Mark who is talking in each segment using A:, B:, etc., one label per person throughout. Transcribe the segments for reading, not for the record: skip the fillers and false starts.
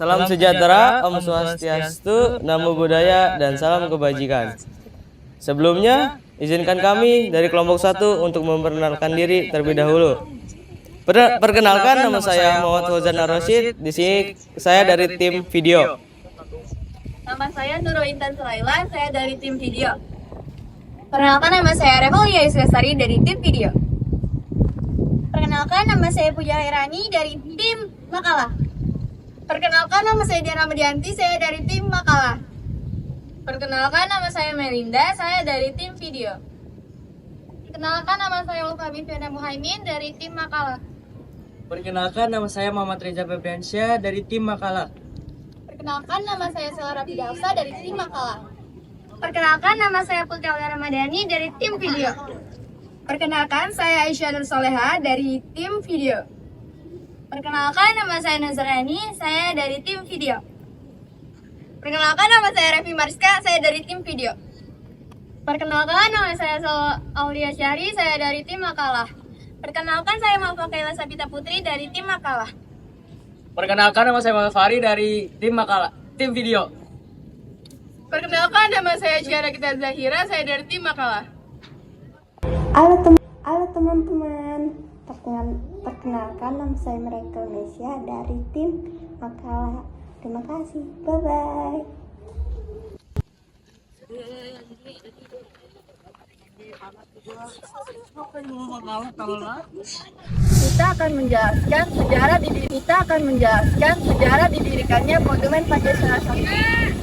A: Salam sejahtera, Om Swastiastu, Namo Buddhaya, dan salam kebajikan. Sebelumnya, izinkan kami dari kelompok 1 untuk memperkenalkan diri terlebih dahulu. Perkenalkan, nama saya Muhammad Fauzan Ar-Rasyid. Di sini saya dari tim video.
B: Nama saya Nurul Intan Sulaiman, saya dari tim video. Perkenalkan, nama saya Revalia Islastari dari tim video. Perkenalkan, nama saya Puja Herani dari tim makalah. Perkenalkan, nama saya Diana Medianti, saya dari tim makalah. Perkenalkan, nama saya Melinda, saya dari tim video. Perkenalkan, nama saya Ulfa Bintiana Muhaimin dari tim makalah.
C: Perkenalkan, nama saya Muhammad Reza Febriansyah dari tim makalah.
B: Perkenalkan, nama saya Sela Rafi Dausa dari tim makalah. Perkenalkan, nama saya Putri Aulia Ramadhani dari tim video. Perkenalkan, saya Aisyah Nur Soleha dari tim video. Perkenalkan, nama saya Nazarani, saya dari tim video. Perkenalkan, nama saya Revi Mariska, saya dari tim video. Perkenalkan, nama saya Aulia Syahri, saya dari tim makalah. Perkenalkan, saya Malfa Kaila Sabita Putri dari tim makalah.
C: Perkenalkan, nama saya Muhammad Fahri dari tim makalah, tim video.
B: Perkenalkan, nama saya Syara Kita Zahira, saya dari tim makalah.
D: Halo teman-teman, perkenalkan nama saya Mereka Indonesia dari tim makalah. Terima kasih, bye-bye.
B: Kita akan menjelaskan sejarah didirikannya Monumen Pancasila Sakti.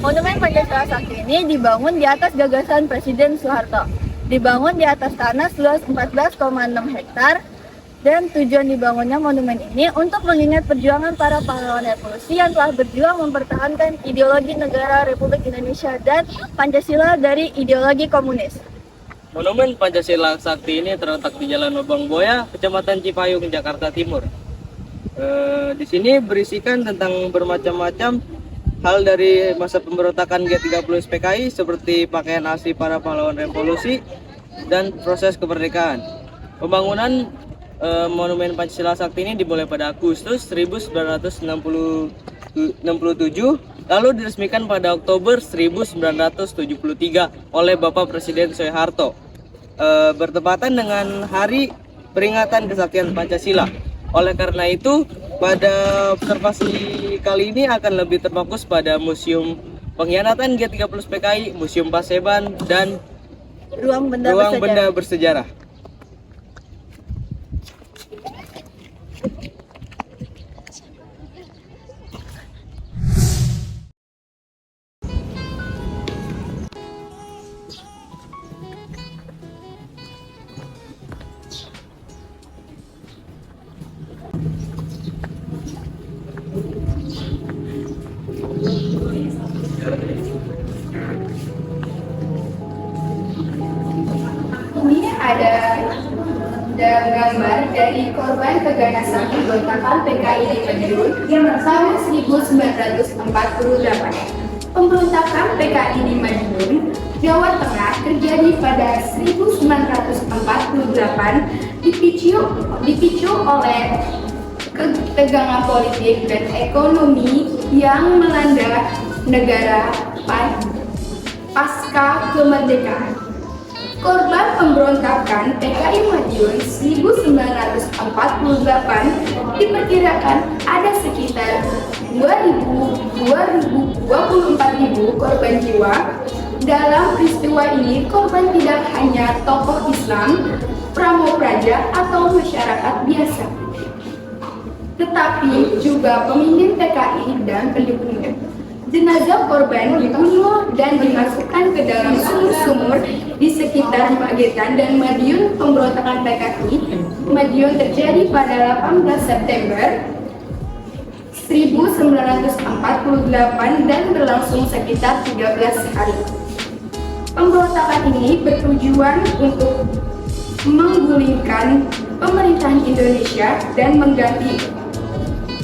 B: Monumen Pancasila Sakti ini dibangun di atas gagasan Presiden Soeharto. Dibangun di atas tanah seluas 14,6 hektar, dan tujuan dibangunnya monumen ini untuk mengingat perjuangan para pahlawan revolusi yang telah berjuang mempertahankan ideologi negara Republik Indonesia dan Pancasila dari ideologi komunis.
A: Monumen Pancasila Sakti ini terletak di Jalan Lubang Buaya, Kecamatan Cipayung, Jakarta Timur. Di sini berisikan tentang bermacam-macam hal dari masa pemberontakan G30 PKI seperti pakaian asli para pahlawan revolusi dan proses kemerdekaan. Pembangunan Monumen Pancasila Sakti ini dimulai pada Agustus 1967, lalu diresmikan pada Oktober 1973 oleh Bapak Presiden Soeharto, bertepatan dengan Hari Peringatan Kesaktian Pancasila. Oleh karena itu, pada observasi kali ini akan lebih terfokus pada Museum Pengkhianatan G30 PKI, Museum Paseban, dan
B: Ruang
A: Benda Bersejarah.
E: Ini ada gambar dari korban keganasan pemberontakan PKI di Madiun tahun 1948. Pemberontakan PKI di Madiun, Jawa Tengah terjadi pada 1948 dipicu oleh ketegangan politik dan ekonomi yang melanda negara pasca kemerdekaan. Korban pemberontakan PKI Madiun 1948 diperkirakan ada sekitar 24.000 korban jiwa. Dalam peristiwa ini, korban tidak hanya tokoh Islam, pramopraja atau masyarakat biasa, tetapi juga pemimpin PKI dan pendukungnya. Jenazah korban dibunuh dan dimasukkan ke dalam sumur-sumur di sekitar Magetan dan Madiun. Pemberontakan PKI Madiun terjadi pada 18 September 1948 dan berlangsung sekitar 13 hari. Pemberontakan ini bertujuan untuk menggulingkan pemerintahan Indonesia dan mengganti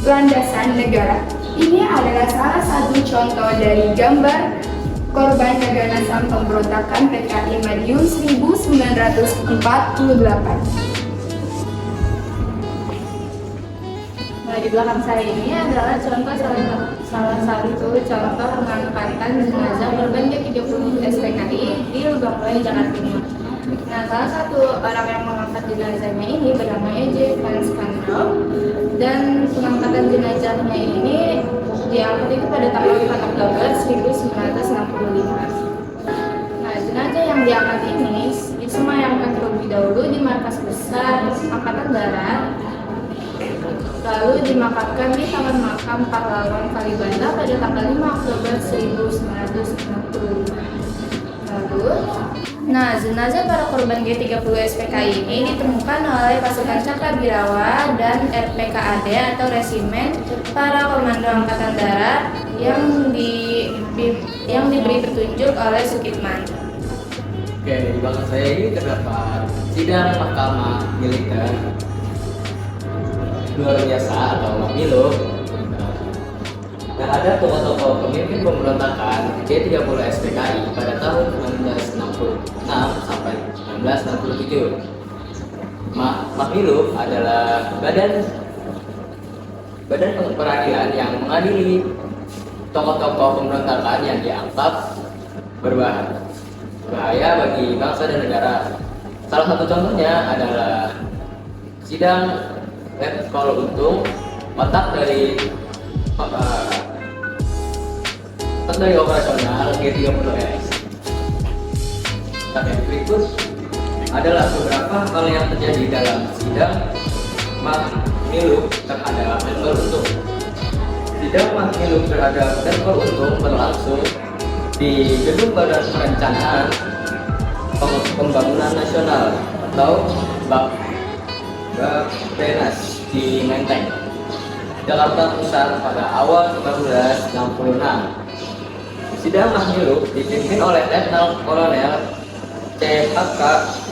E: landasan negara. Ini adalah salah satu contoh dari gambar korban keganasan pemberontakan PKI Madiun 1948.
F: Nah, di belakang saya ini adalah salah satu contoh pengangkatan jenazah korban G30 SPKI di Lubang Buaya, Jakarta Timur. Nah, salah satu orang yang mengangkat jenazahnya ini bernama E.J. Van Scandal, dan pengangkatan jenazahnya ini diangkat itu pada tanggal 4 Oktober 1965. Nah, jenazah yang diangkat ini disemayamkan terlebih dahulu di markas besar Angkatan Darat, lalu dimakamkan di Taman Makam Pahlawan Kalibata pada tanggal 5 Oktober 1965. Nah, jenazah para korban G30 SPKI ini ditemukan oleh pasukan Cakrawirawa dan RPKAD atau Resimen para Komando Angkatan Darat yang diberi petunjuk oleh Sukitman.
G: Oke, di belakang saya ini terdapat sidang mahkamah militer luar biasa atau Milo. Dan ada tokoh-tokoh pemimpin pemberontakan G30 SPKI pada tahun 1966 sampai 1967. Milo adalah badan peradilan yang mengadili tokoh-tokoh pemberontakan yang dianggap berbahaya bagi bangsa dan negara. Salah satu contohnya adalah sidang Letkol Untung, otak dari operasional G30S. Tapi berikut adalah beberapa hal yang terjadi dalam sidang Mahmiluk terhadap Letkol Untung. Sidang Mahmiluk terhadap Letkol Untung berlangsung di Gedung Badan Perencanaan Pembangunan Nasional atau Bappenas di Menteng, Jakarta Pusat pada awal 1966. Sidang Mahmiluk dipimpin oleh Letnan Kolonel C.H.K.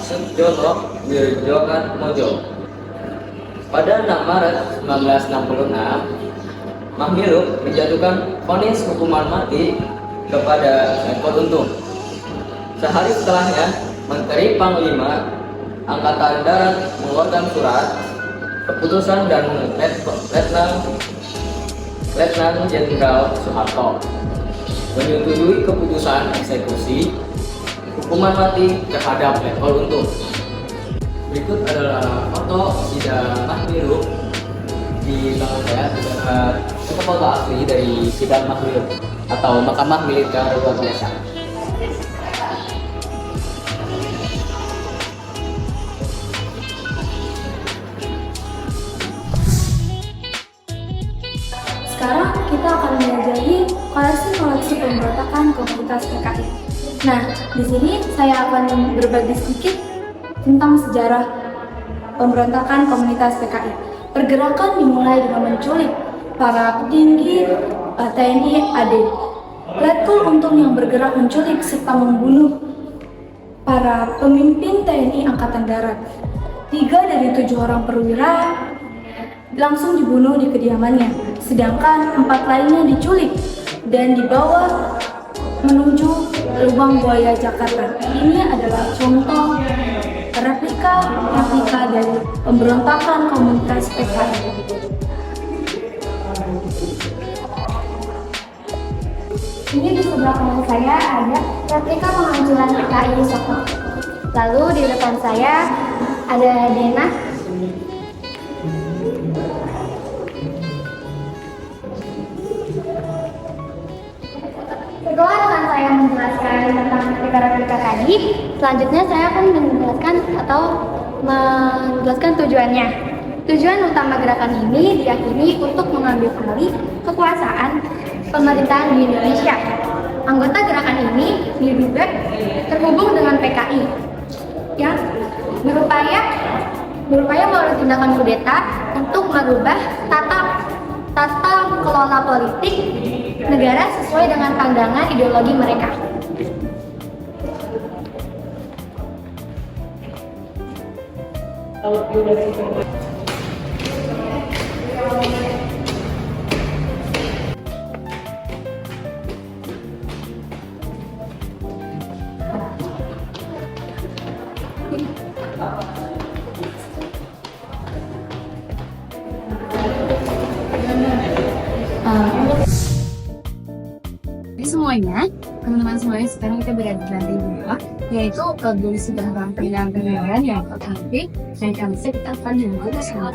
G: Sudjono Wirjoatmojo. Pada 6 Maret 1966, Mahmiluk menjatuhkan vonis hukuman mati kepada Letkol Untung. Sehari setelahnya, Menteri Panglima Angkatan Darat mengeluarkan surat keputusan dan Letnan Jenderal Soeharto menyetujui keputusan eksekusi hukuman mati terhadap Letkol Untung. Berikut adalah foto sidang Mahmiluk. Di belakang saya terdapat foto asli dari sidang Mahmiluk atau Mahkamah Militer luar biasa.
B: Sekarang kita akan menjelajahi koleksi-koleksi pemberontakan komunitas PKI. Nah, di sini saya akan berbagi sedikit tentang sejarah pemberontakan komunitas PKI. Pergerakan dimulai dengan menculik para petinggi TNI AD. Letkol Untung yang bergerak menculik serta membunuh para pemimpin TNI Angkatan Darat. 3 dari 7 orang perwira langsung dibunuh di kediamannya, sedangkan 4 lainnya diculik dan dibawa menuju Lubang Buaya, Jakarta. Ini adalah contoh replika dari pemberontakan komunitas PKI. Ini di sebelah kanan saya ada replika penghancuran PKI Soko. Lalu di depan saya ada denah. Setelah rekan saya menjelaskan tentang replika-replika tadi, selanjutnya saya akan menjelaskan tujuannya. Tujuan utama gerakan ini diyakini untuk mengambil alih kekuasaan pemerintahan di Indonesia. Anggota gerakan ini diduga terhubung dengan PKI yang berupaya melalui tindakan kudeta untuk merubah tata tata kelola politik negara sesuai dengan pandangan ideologi mereka.
F: Jadi semuanya, teman-teman semuanya sekarang kita berada di lantai 2, yaitu dulu sudah rangkaian pendengaran yang terakhir dan kami kita akan menunggu selama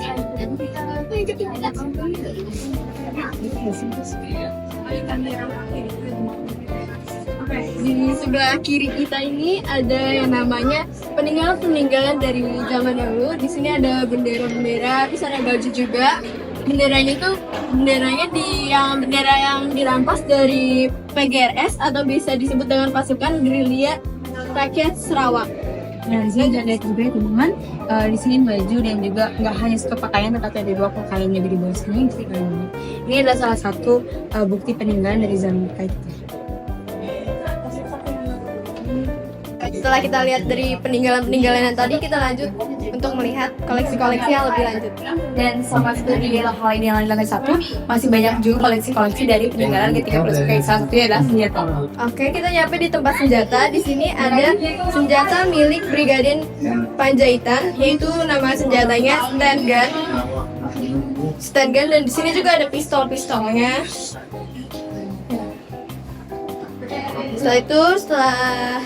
E: Di sebelah kiri kita ini ada yang namanya peninggalan-peninggalan dari zaman dahulu. Di sini ada bendera-bendera, terus ada baju juga. Benderanya itu bendera yang dirampas dari PGRS atau bisa disebut dengan pasukan gerilya rakyat Sarawak.
F: Nah, di sini ada juga ya, teman-teman. Di sini baju dan juga nggak hanya satu pakaian, tetapi ada 2 pakaian juga di bawah sini. Ini adalah salah satu bukti peninggalan dari zaman mereka itu.
E: Setelah kita lihat dari peninggalan-peninggalan yang tadi, kita lanjut untuk melihat koleksi-koleksi yang lebih lanjut.
F: Dan sama seperti di hal ini yang lantai 1, masih banyak juga koleksi-koleksi dari peninggalan ketika PSPKI. Salah satunya adalah senjata.
E: Oke, kita nyampe di tempat senjata. Di sini ada senjata milik Brigadir Panjaitan, yaitu nama senjatanya stand gun, dan di sini juga ada pistol-pistolnya. Setelah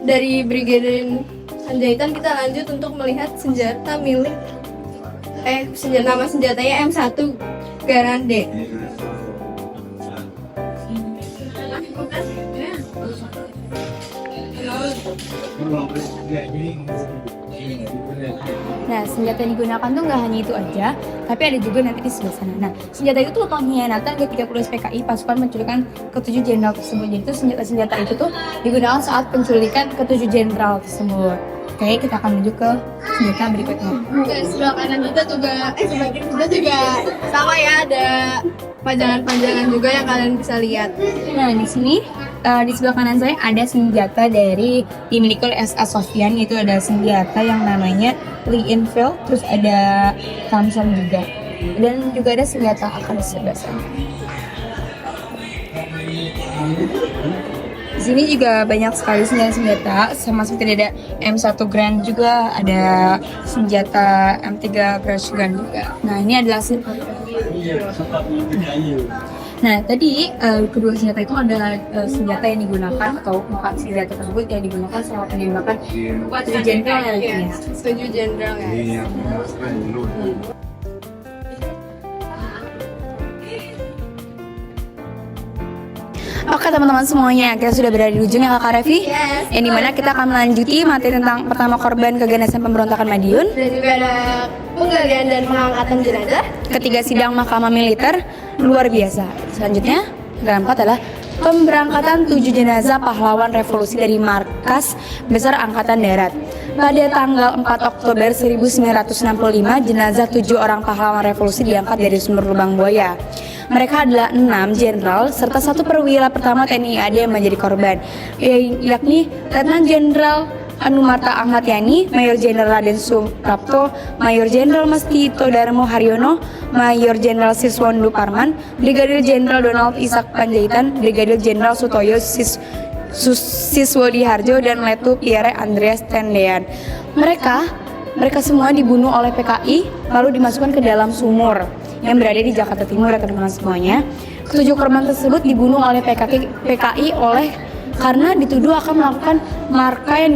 E: dari Brigadir Panjaitan, kita lanjut untuk melihat senjata milik nama senjatanya M1 Garande.
F: Nah, senjata yang digunakan tuh nggak hanya itu aja, tapi ada juga nanti di sebelah sana. Nah, senjata itu tuh pengkhianatan ke-30 SPKI pasukan penculikan ke-7 jenderal tersebut. Jadi itu senjata itu tuh digunakan saat penculikan ke-7 jenderal tersebut. Oke, kita akan menuju ke senjata berikutnya.
E: Dan sebelah kanan kita juga, sebelah kiri kita juga sama ya, ada panjangan-panjangan juga yang kalian bisa lihat.
F: Nah, di sini di sebelah kanan saya ada senjata dari dimiliki oleh SS Sofyan, yaitu ada senjata yang namanya Lee Enfield, terus ada Thompson juga, dan juga ada senjata AK di sebelah sana. Di sini juga banyak sekali senjata-senjata, sama seperti ada M1 Grand juga, ada senjata M3 Brush Gun juga. Nah, ini adalah Nah, tadi kedua senjata itu adalah senjata yang digunakan, atau 4 senjata tersebut yang digunakan selama penembakan 7 jenderal ya.
E: 7 jenderal ya.
F: Oke teman-teman semuanya, kita sudah berada di ujung ya Kak Revi, yang dimana kita akan melanjuti materi tentang pertama korban keganasan pemberontakan Madiun,
E: Dan juga ada penggalian dan pengangkatan jenazah.
F: ketiga sidang mahkamah militer luar biasa. Selanjutnya, yang keempat adalah pemberangkatan 7 jenazah pahlawan revolusi dari markas besar angkatan darat. Pada tanggal 4 Oktober 1965, jenazah 7 orang pahlawan revolusi diangkat dari sumur Lubang Buaya. Mereka adalah 6 jenderal serta 1 perwira pertama TNI AD yang menjadi korban, yakni Letnan Jenderal Anumarta Ahmad Yani, Mayor Jenderal Raden Suprapto, Mayor Jenderal Mastito Darmo Haryono, Mayor Jenderal Siswondo Parman, Brigadir Jenderal Donald Ishak Panjaitan, Brigadir Jenderal Sutoyo Siswodi Harjo, dan Letu Pierre Andreas Tendean. Mereka semua dibunuh oleh PKI lalu dimasukkan ke dalam sumur yang berada di Jakarta Timur ya teman-teman semuanya. Ketujuh korban tersebut dibunuh oleh PKI karena dituduh akan melakukan marka yang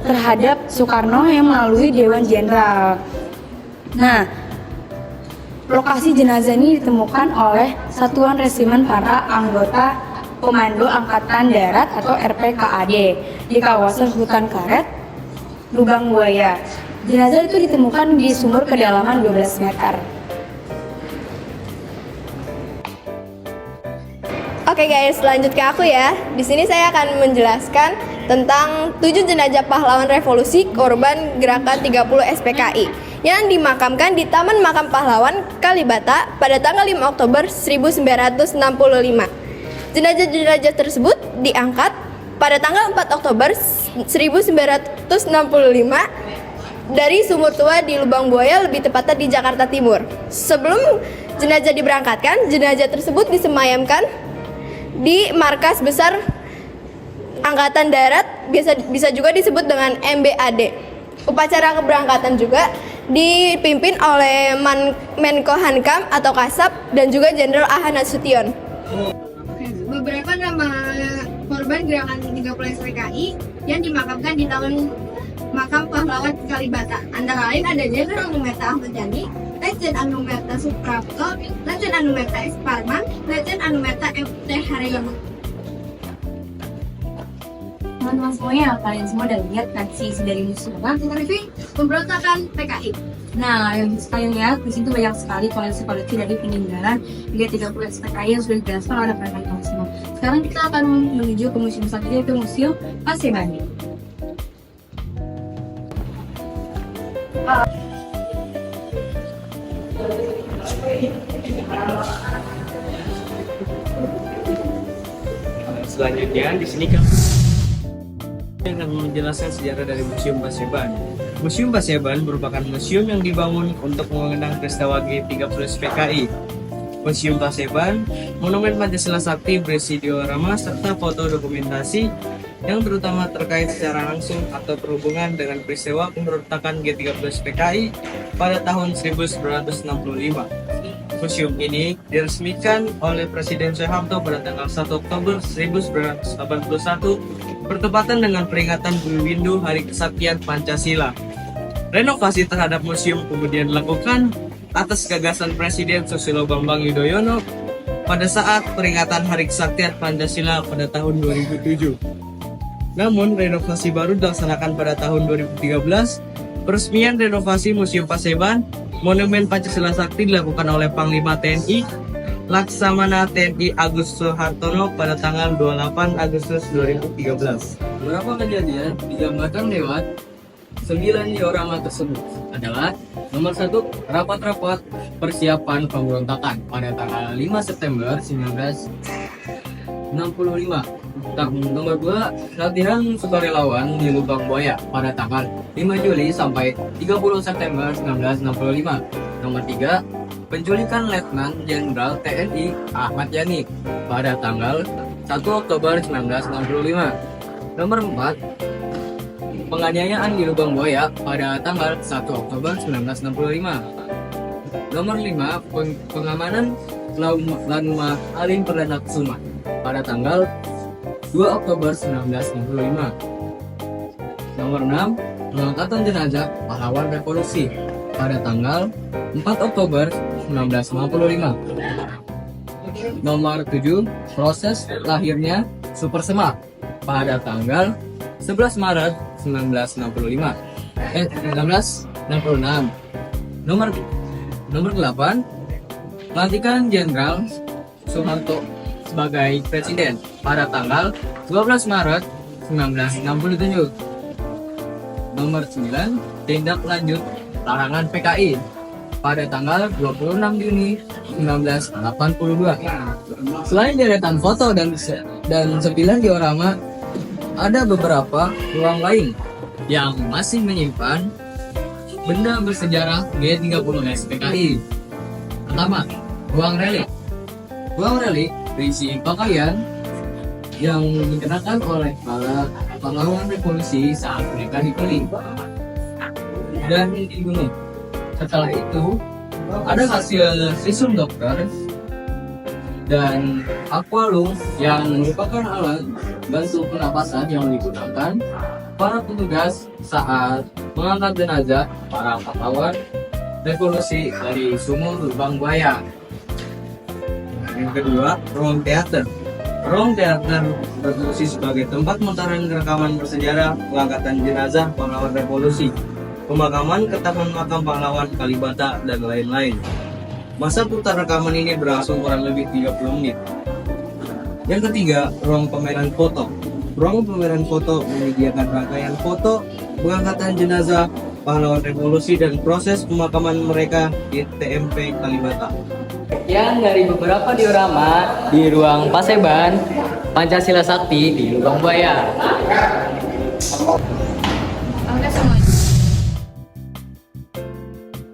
F: terhadap Soekarno yang melalui Dewan Jenderal. Nah, lokasi jenazah ini ditemukan oleh Satuan Resimen para anggota Komando Angkatan Darat atau RPKAD di kawasan hutan karet Lubang Buaya. Jenazah itu ditemukan di sumur kedalaman 12 meter.
E: Oke guys, lanjut ke aku ya. Di sini saya akan menjelaskan tentang 7 jenazah pahlawan revolusi korban gerakan 30 SPKI. yang dimakamkan di Taman Makam Pahlawan Kalibata pada tanggal 5 Oktober 1965. Jenazah-jenazah tersebut diangkat pada tanggal 4 Oktober 1965 dari sumur tua di Lubang Buaya, lebih tepatnya di Jakarta Timur. Sebelum jenazah diberangkatkan, jenazah tersebut disemayamkan di markas besar Angkatan Darat, bisa juga disebut dengan MBAD. Upacara keberangkatan juga dipimpin oleh Menko Hankam atau Kasab dan juga Jenderal Aha Nasution.
B: Beberapa nama korban gerakan 30 SPKI yang dimakamkan di Taman Makam Pahlawan Kalibata. Antara lain ada Jenderal Anumerta Ahmad Yani, Letjen Anumerta Suprapto, Letjen Anumerta S. Parman, Letjen Anumerta M.T. Haryono.
F: Teman-teman semuanya, kalian semua udah lihat kan isi dari musuh apa?
B: Pemberontakan PKI.
F: Nah, yang kalian lihat di situ banyak sekali koleksi-koleksi dari peninggalan 30 SPKI yang sudah dijelaskan oleh kalian semua. Sekarang kita akan menuju ke museum selanjutnya, yaitu Museum Paseban.
A: Selanjutnya di sini kan akan menjelaskan sejarah dari Museum Paseban. Museum Paseban merupakan museum yang dibangun untuk mengenang peristiwa G30 SPKI. Museum Paseban, monumen Pancasila Sakti berisi diorama serta foto dokumentasi yang terutama terkait secara langsung atau berhubungan dengan peristiwa pemberontakan G30 SPKI pada tahun 1965. Museum ini diresmikan oleh Presiden Soeharto pada tanggal 1 Oktober 1981 bertepatan dengan peringatan Bumi Windu Hari Kesaktian Pancasila. Renovasi terhadap museum kemudian dilakukan atas gagasan Presiden Susilo Bambang Yudhoyono pada saat peringatan Hari Kesaktian Pancasila pada tahun 2007. Namun, renovasi baru dilaksanakan pada tahun 2013. Peresmian renovasi Museum Paseban, Monumen Pancasila Sakti dilakukan oleh Panglima TNI Laksamana TNI Agus Suhartono pada tanggal 28 Agustus 2013.
G: Beberapa kejadian digambarkan lewat 9 diorama tersebut adalah nomor 1, rapat-rapat persiapan pemberontakan pada tanggal 5 September 1965. Nomor 2, latihan sukarelawan di Lubang Buaya pada tanggal 5 Juli sampai 30 September 1965. Nomor 3, penculikan Letnan Jenderal TNI Ahmad Yani pada tanggal 1 Oktober 1965. Nomor 4, penganiayaan di Lubang Buaya pada tanggal 1 Oktober 1965. Nomor 5, pengamanan Lanuma Halim Perdana Kusuma pada tanggal 2 Oktober 1965. Nomor 6, pengangkatan jenazah pahlawan revolusi pada tanggal 4 Oktober 1955. Nomor 7, proses lahirnya Super Semak pada tanggal 11 Maret 1966. Nomor 8, pelantikan Jenderal Soeharto sebagai presiden pada tanggal 12 Maret 1967. Nomor 9, tindak lanjut larangan PKI pada tanggal 26 Juni 1982. Selain deretan foto dan 9 diorama, ada beberapa ruang lain yang masih menyimpan benda bersejarah G30 SPKI. Pertama, ruang relik. Ruang relik berisi pakaian yang dikenakan oleh para pahlawan revolusi saat mereka dipilih dan dibunuh. Setelah itu, ada hasil visum dokter dan aqualung yang merupakan alat bantu pernapasan yang digunakan para petugas saat mengangkat jenazah para pahlawan revolusi dari sumur Lubang Buaya.
A: Yang kedua, ruang teater. Ruang teater berfungsi sebagai tempat pemutaran rekaman bersejarah pengangkatan jenazah pahlawan revolusi, pemakaman ke Taman Makam Pahlawan Kalibata, dan lain-lain. Masa putar rekaman ini berlangsung kurang lebih 30 menit. Yang ketiga, ruang pameran foto. Ruang pameran foto menyediakan rangkaian foto pengangkatan jenazah pahlawan revolusi dan proses pemakaman mereka di TMP Kalibata.
G: Sekian dari beberapa diorama di ruang Paseban, Pancasila Sakti di Lubang Buaya.
F: Oke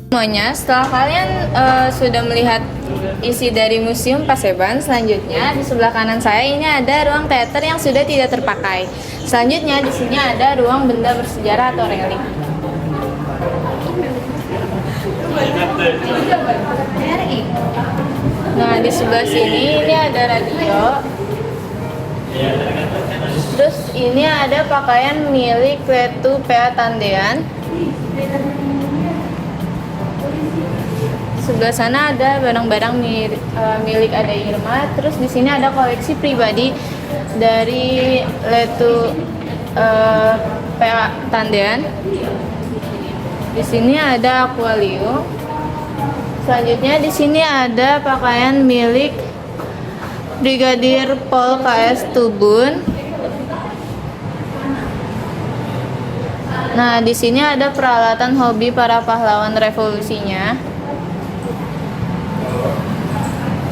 F: semuanya, setelah kalian sudah melihat isi dari Museum Paseban, selanjutnya di sebelah kanan saya ini ada ruang teater yang sudah tidak terpakai. Selanjutnya di sini ada ruang benda bersejarah atau relik. Nah, di sebelah sini ini ada radio. Terus ini ada pakaian milik Letu PA Tandean. Sebelah sana ada barang-barang milik Ade Irma. Terus di sini ada koleksi pribadi dari Letu PA Tandean. Di sini ada akuarium. Selanjutnya di sini ada pakaian milik Brigadir Pol KS Tubun. Nah, di sini ada peralatan hobi para pahlawan revolusinya.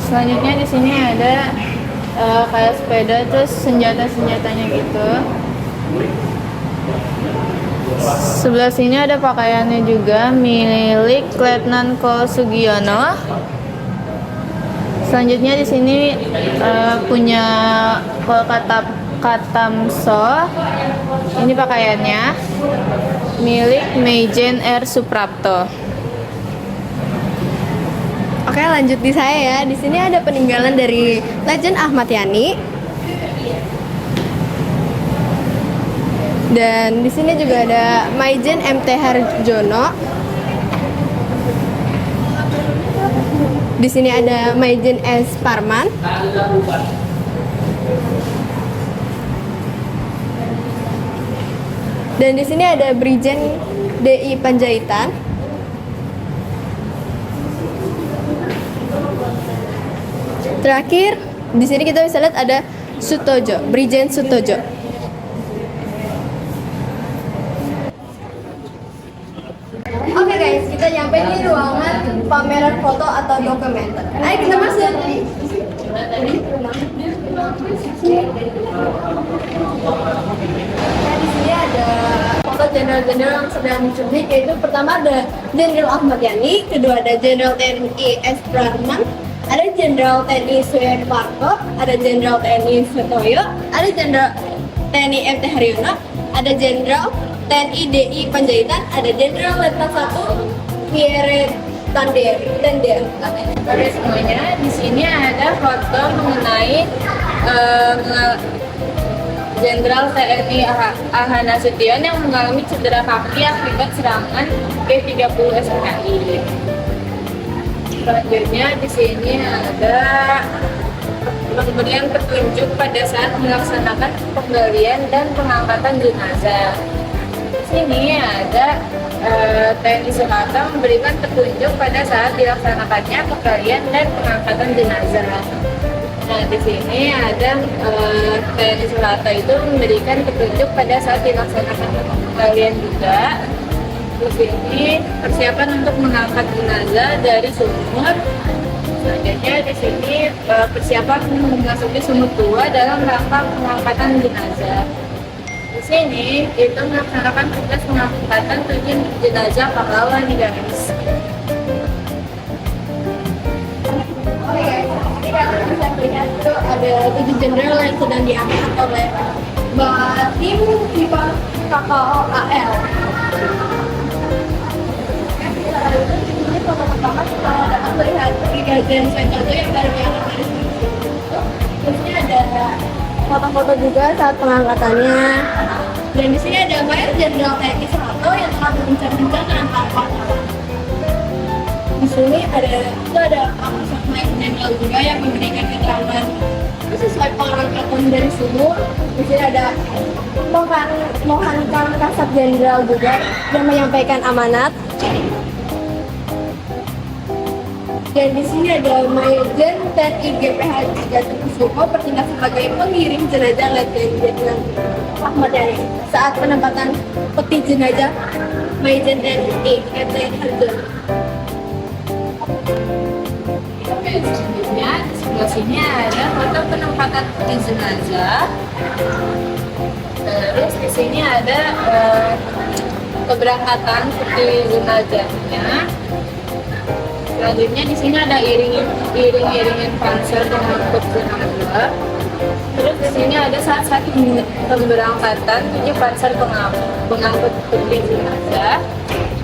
F: Selanjutnya di sini ada kayak sepeda, terus senjata-senjatanya gitu. Sebelah sini ada pakaiannya juga milik Letnan Kol Sugiono. Selanjutnya di sini punya Kol Katamso. Ini pakaiannya milik Maijen R Suprapto.
E: Oke, lanjut di saya ya. Di sini ada peninggalan dari Legend Ahmad Yani. Dan di sini juga ada Maijen MT Harjono. Di sini ada Maijen S Parman. Dan di sini ada Brigjen DI Panjaitan. Terakhir, di sini kita bisa lihat ada Sutojo, Brigjen Sutojo. Oke guys, kita nyampe di ruangan pameran foto atau dokumenter. Ayo kita masuk. Di sini ada foto jenderal-jenderal yang sedang diculik, yaitu pertama ada Jenderal Ahmad Yani, kedua ada Jenderal TNI S. Prarman, ada Jenderal TNI Suharto, ada Jenderal TNI Sutoyo, ada Jenderal TNI MT Haryono, ada Jenderal TNI DI Panjaitan, ada Jenderal Letnan 1 Pierre Tandean.
F: Oke semuanya, di sini ada foto mengenai Jenderal TNI AH Nasution yang mengalami cedera kaki akibat serangan G30 SPKI. Selanjutnya di sini ada pemberian petunjuk pada saat melaksanakan penggalian dan pengangkatan jenazah. Di sini ada TNI Soeharto memberikan petunjuk pada saat dilaksanakannya penggalian dan pengangkatan jenazah. Nah, di sini ada TNI Soeharto itu memberikan petunjuk pada saat dilaksanakan penggalian juga. Di sini persiapan untuk mengangkat jenazah dari sumur. Selanjutnya di sini persiapan memasuki sumur tua dalam rangka pengangkatan jenazah. Di sini itu melaksanakan tugas pengangkatan 7 jenazah pahlawan guys.
E: Oke guys, ini kalian bisa lihat itu ada 7 jenderal yang sedang diangkat oleh tim FIFA KKOAL. Ini foto pertama kita dapat melihat Brigadir Sutojo yang baru diangkat dari sini. Terusnya ada foto-foto juga saat pengangkatannya. Dan di sini ada Mayor Jenderal TNI Soeharto yang telah berbincang-bincang dengan para pahlawan. Di sini ada Mayor Jenderal juga yang memberikan keterangan sesuai pengangkatan dari sumur. Di sini ada Mohan Kasat Jenderal juga yang menyampaikan amanat. Dan di sini ada Maijen TNI GPH Gatot Suko bertindak sebagai pengiring jenazah Letnan Ahmad Yani saat penempatan peti jenazah by Jenderal Harjo.
F: Oke, selanjutnya di sebelah sini ada foto penempatan peti jenazah. Terus di sini ada keberangkatan peti jenazahnya. Selanjutnya di sini ada iring-iringan pansel pengangkut jenazah. Terus di sini ada saat-saat pemberangkatan 7 pansel pengangkut peti jenazah.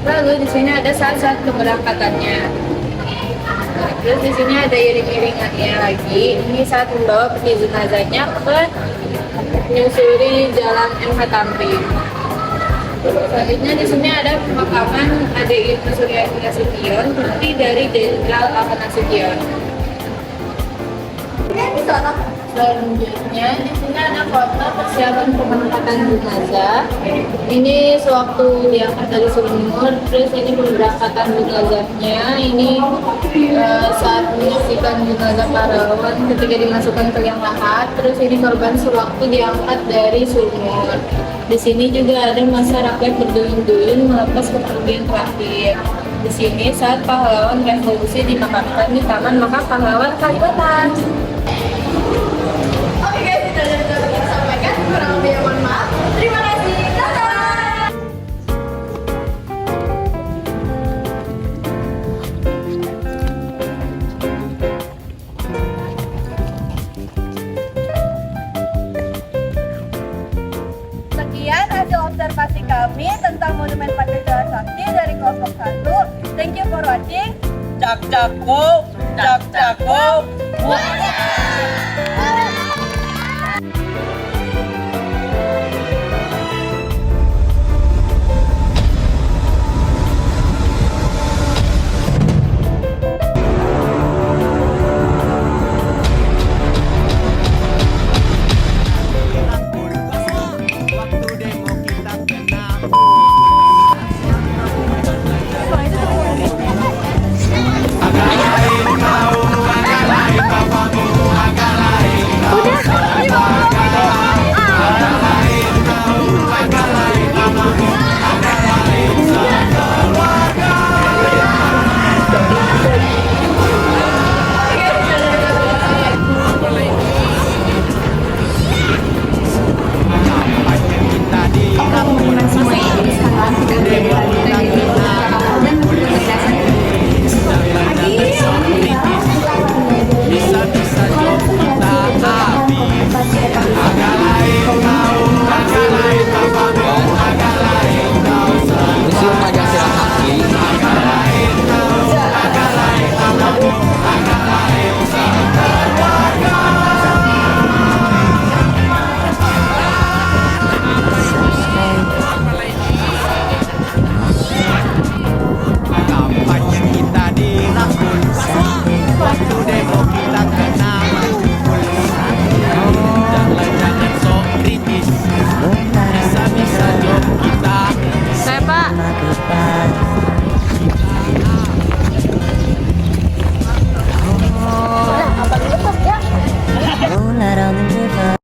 F: Lalu di sini ada saat-saat keberangkatannya. Nah, terus di sini ada iring-iringannya lagi. Ini saat membawa peti jenazahnya ke menyusuri Jalan MH Tamrin. Selanjutnya di sini ada pemakaman Ade Ibnu Suryadi Nasution, putri dari Jenderal Ahmad Nasution. Selanjutnya di sini ada foto persiapan pengangkatan jenazah. Ini sewaktu diangkat dari sumur. Terus ini pemberangkatan jenazahnya. Ini saat menyaksikan jenazah pahlawan ketika dimasukkan ke liang lahat. Terus ini korban sewaktu diangkat dari sumur. Di sini juga ada masyarakat berduyun-duyun melepas kepergian terakhir. Di sini saat pahlawan revolusi dimakamkan di Taman Makam Pahlawan Kalibata.
E: Oke guys, itu dari dapat kita sampaikan. Kurang lebih mohon maaf. Terima kasih. Dadah. Sekian hasil observasi kami tentang Monumen Pancasila Sakti dari kelompok 1. Thank you for watching.
A: Cak cak go, cak cak go.
E: Wadah.